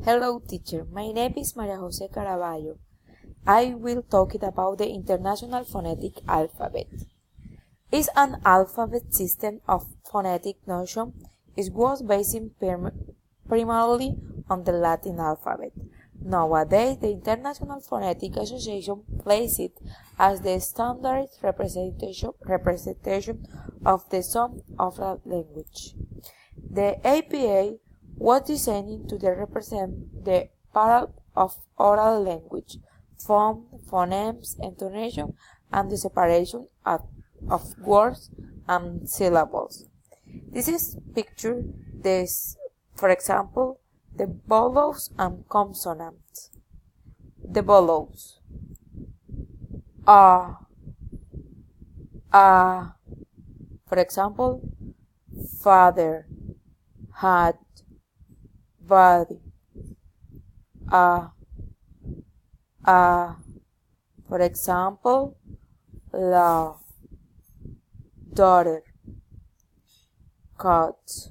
Hello teacher, my name is Maria Jose Caraballo. I will talk about the International Phonetic Alphabet. It's an alphabet system of phonetic notation. It was based primarily on the Latin alphabet. Nowadays, the International Phonetic Association places it as the standard representation of the sum of a language. The APA was designed to represent the part of oral language, form, phonemes, intonation, and the separation of words and syllables. This is picture this, for example, the vowels and consonants. The vowels: a, for example, father, hat, body. For example, love, daughter, cat.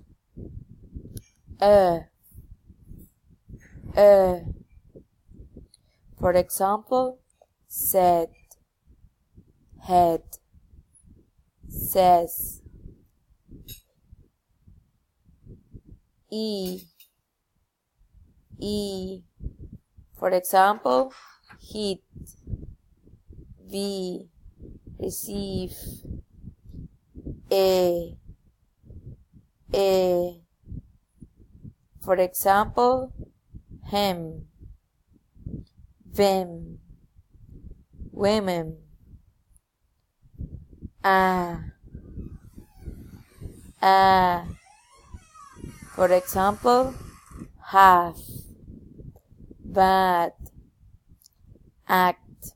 For example, said, head, says. For example, hit, receive, for example, hem, them, women, for example, have, bad, act,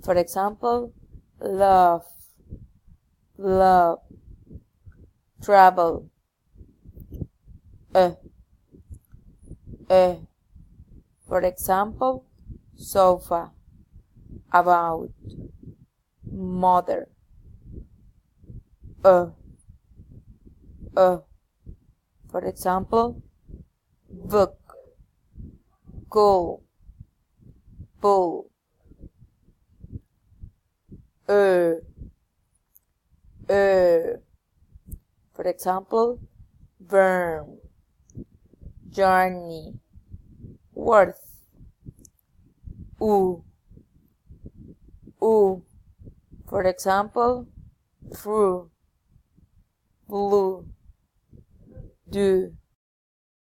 for example, love, travel, for example, sofa, about, mother, for example, book, go, bull, for example, burn, journey, worth, for example, through, blue, do,